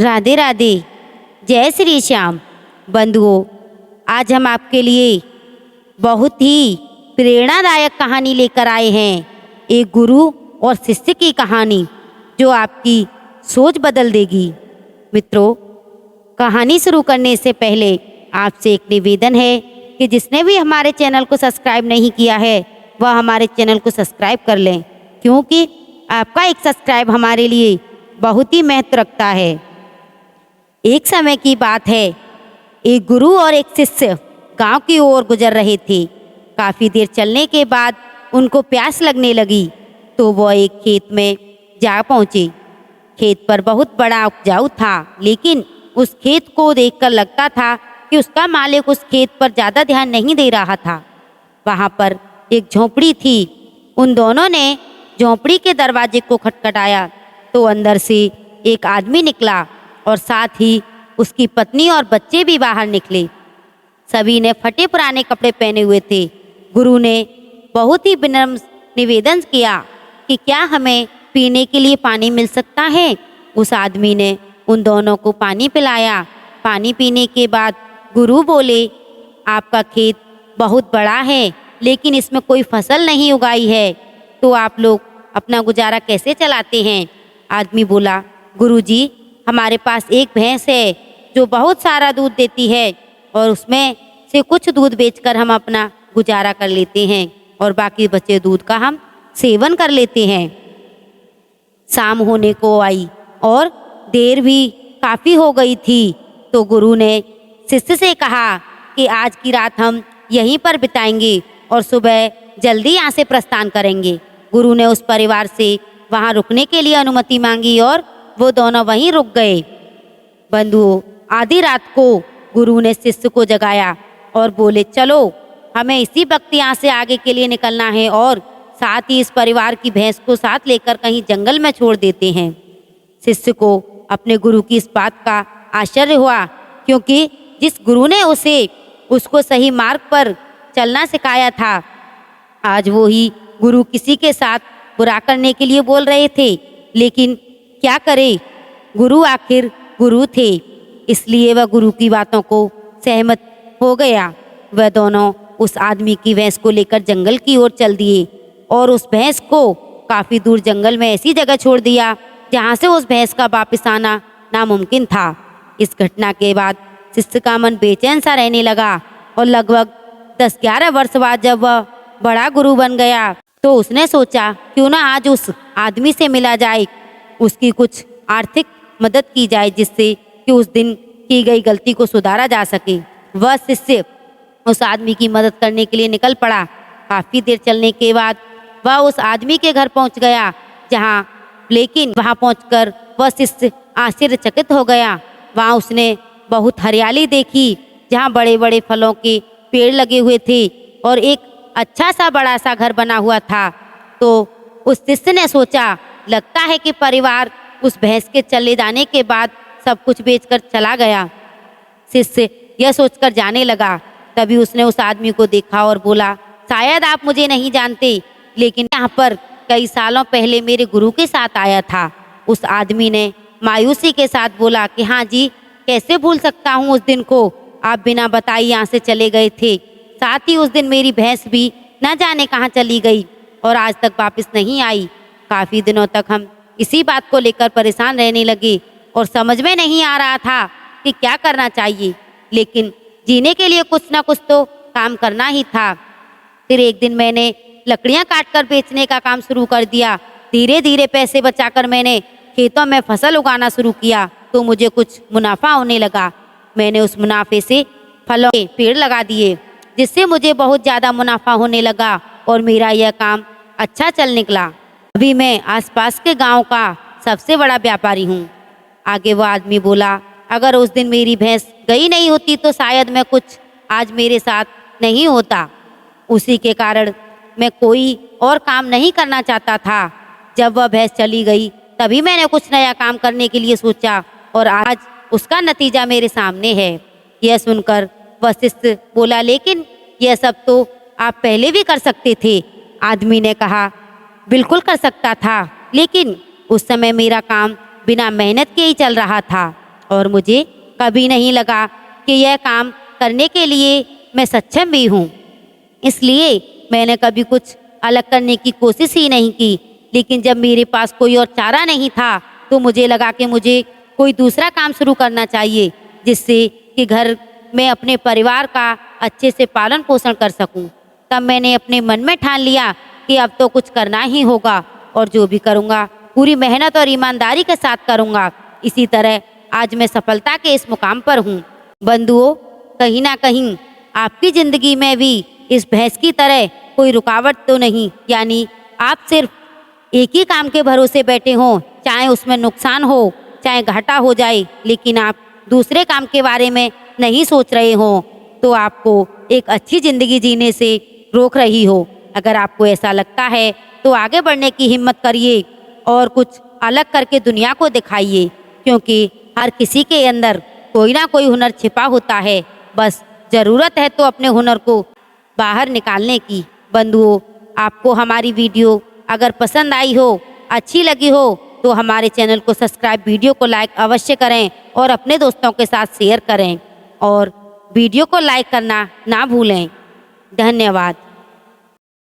राधे राधे। जय श्री श्याम। बंधुओं, आज हम आपके लिए बहुत ही प्रेरणादायक कहानी लेकर आए हैं। एक गुरु और शिष्य की कहानी जो आपकी सोच बदल देगी। मित्रों, कहानी शुरू करने से पहले आपसे एक निवेदन है कि जिसने भी हमारे चैनल को सब्सक्राइब नहीं किया है वह हमारे चैनल को सब्सक्राइब कर लें, क्योंकि आपका एक सब्सक्राइब हमारे लिए बहुत ही महत्व रखता है। एक समय की बात है, एक गुरु और एक शिष्य गांव की ओर गुजर रहे थे। काफ़ी देर चलने के बाद उनको प्यास लगने लगी तो वह एक खेत में जा पहुँचे। खेत पर बहुत बड़ा उपजाऊ था, लेकिन उस खेत को देखकर लगता था कि उसका मालिक उस खेत पर ज़्यादा ध्यान नहीं दे रहा था। वहाँ पर एक झोंपड़ी थी। उन दोनों ने झोंपड़ी के दरवाजे को खटखटाया तो अंदर से एक आदमी निकला और साथ ही उसकी पत्नी और बच्चे भी बाहर निकले। सभी ने फटे पुराने कपड़े पहने हुए थे। गुरु ने बहुत ही विनम्र निवेदन किया कि क्या हमें पीने के लिए पानी मिल सकता है। उस आदमी ने उन दोनों को पानी पिलाया। पानी पीने के बाद गुरु बोले, आपका खेत बहुत बड़ा है, लेकिन इसमें कोई फसल नहीं उगाई है, तो आप लोग अपना गुजारा कैसे चलाते हैं। आदमी बोला, गुरुजी, हमारे पास एक भैंस है जो बहुत सारा दूध देती है और उसमें से कुछ दूध बेचकर हम अपना गुजारा कर लेते हैं और बाकी बचे दूध का हम सेवन कर लेते हैं। शाम होने को आई और देर भी काफ़ी हो गई थी, तो गुरु ने शिष्य से कहा कि आज की रात हम यहीं पर बिताएंगे और सुबह जल्दी यहाँ से प्रस्थान करेंगे। गुरु ने उस परिवार से वहाँ रुकने के लिए अनुमति मांगी और वो दोनों वहीं रुक गए। बंधुओं, आधी रात को गुरु ने शिष्य को जगाया और बोले, चलो हमें इसी वक्त यहाँ से आगे के लिए निकलना है और साथ ही इस परिवार की भैंस को साथ लेकर कहीं जंगल में छोड़ देते हैं। शिष्य को अपने गुरु की इस बात का आश्चर्य हुआ, क्योंकि जिस गुरु ने उसको सही मार्ग पर चलना सिखाया था, आज वो ही गुरु किसी के साथ बुरा करने के लिए बोल रहे थे। लेकिन क्या करे, गुरु आखिर गुरु थे, इसलिए वह गुरु की बातों को सहमत हो गया। वह दोनों उस आदमी की भैंस को लेकर जंगल की ओर चल दिए और उस भैंस को काफ़ी दूर जंगल में ऐसी जगह छोड़ दिया जहाँ से उस भैंस का वापस आना नामुमकिन था। इस घटना के बाद शिष्य का मन बेचैन सा रहने लगा और लगभग 10-11 वर्ष बाद जब वह बड़ा गुरु बन गया तो उसने सोचा, क्यों ना आज उस आदमी से मिला जाए, उसकी कुछ आर्थिक मदद की जाए जिससे कि उस दिन की गई गलती को सुधारा जा सके। वह शिष्य उस आदमी की मदद करने के लिए निकल पड़ा। काफ़ी देर चलने के बाद वह उस आदमी के घर पहुंच गया, लेकिन वहां पहुंचकर वह शिष्य आश्चर्यचकित हो गया। वहां उसने बहुत हरियाली देखी, जहां बड़े बड़े फलों के पेड़ लगे हुए थे और एक अच्छा सा बड़ा सा घर बना हुआ था। तो उस शिष्य ने सोचा, लगता है कि परिवार उस भैंस के चले जाने के बाद सब कुछ बेचकर चला गया। शिष्य यह सोचकर जाने लगा। तभी उसने उस आदमी को देखा और बोला, शायद आप मुझे नहीं जानते, लेकिन यहाँ पर कई सालों पहले मेरे गुरु के साथ आया था। उस आदमी ने मायूसी के साथ बोला कि हाँ जी, कैसे भूल सकता हूँ उस दिन को, आप बिना बताए यहाँ से चले गए थे। साथ ही उस दिन मेरी भैंस भी न जाने कहाँ चली गई और आज तक वापस नहीं आई। काफ़ी दिनों तक हम इसी बात को लेकर परेशान रहने लगे और समझ में नहीं आ रहा था कि क्या करना चाहिए, लेकिन जीने के लिए कुछ ना कुछ तो काम करना ही था। फिर एक दिन मैंने लकड़ियाँ काटकर बेचने का काम शुरू कर दिया। धीरे धीरे पैसे बचाकर मैंने खेतों में फसल उगाना शुरू किया तो मुझे कुछ मुनाफा होने लगा। मैंने उस मुनाफे से फलों के पेड़ लगा दिए, जिससे मुझे बहुत ज़्यादा मुनाफा होने लगा और मेरा यह काम अच्छा चल निकला। अभी मैं आसपास के गांव का सबसे बड़ा व्यापारी हूँ। आगे वो आदमी बोला, अगर उस दिन मेरी भैंस गई नहीं होती तो शायद मैं कुछ आज मेरे साथ नहीं होता। उसी के कारण मैं कोई और काम नहीं करना चाहता था। जब वह भैंस चली गई तभी मैंने कुछ नया काम करने के लिए सोचा और आज उसका नतीजा मेरे सामने है। यह सुनकर वह शिष्य बोला, लेकिन यह सब तो आप पहले भी कर सकते थे। आदमी ने कहा, बिल्कुल कर सकता था, लेकिन उस समय मेरा काम बिना मेहनत के ही चल रहा था। और मुझे कभी नहीं लगा कि यह काम करने के लिए मैं सक्षम भी हूँ। इसलिए मैंने कभी कुछ अलग करने की कोशिश ही नहीं की। लेकिन जब मेरे पास कोई और चारा नहीं था तो मुझे लगा कि मुझे कोई दूसरा काम शुरू करना चाहिए, जिससे कि घर में अपने परिवार का अच्छे से पालन पोषण कर सकूं। तब मैंने अपने मन में ठान लिया कि अब तो कुछ करना ही होगा और जो भी करूँगा पूरी मेहनत और ईमानदारी के साथ करूँगा। इसी तरह आज मैं सफलता के इस मुकाम पर हूँ। बंधुओं, कहीं ना कहीं आपकी ज़िंदगी में भी इस भैंस की तरह कोई रुकावट तो नहीं, यानी आप सिर्फ एक ही काम के भरोसे बैठे हों, चाहे उसमें नुकसान हो चाहे घाटा हो जाए, लेकिन आप दूसरे काम के बारे में नहीं सोच रहे हों तो आपको एक अच्छी ज़िंदगी जीने से रोक रही हो। अगर आपको ऐसा लगता है तो आगे बढ़ने की हिम्मत करिए और कुछ अलग करके दुनिया को दिखाइए, क्योंकि हर किसी के अंदर कोई ना कोई हुनर छिपा होता है। बस ज़रूरत है तो अपने हुनर को बाहर निकालने की। बंधुओं, आपको हमारी वीडियो अगर पसंद आई हो, अच्छी लगी हो तो हमारे चैनल को सब्सक्राइब, वीडियो को लाइक अवश्य करें और अपने दोस्तों के साथ शेयर करें और वीडियो को लाइक करना ना भूलें। धन्यवाद।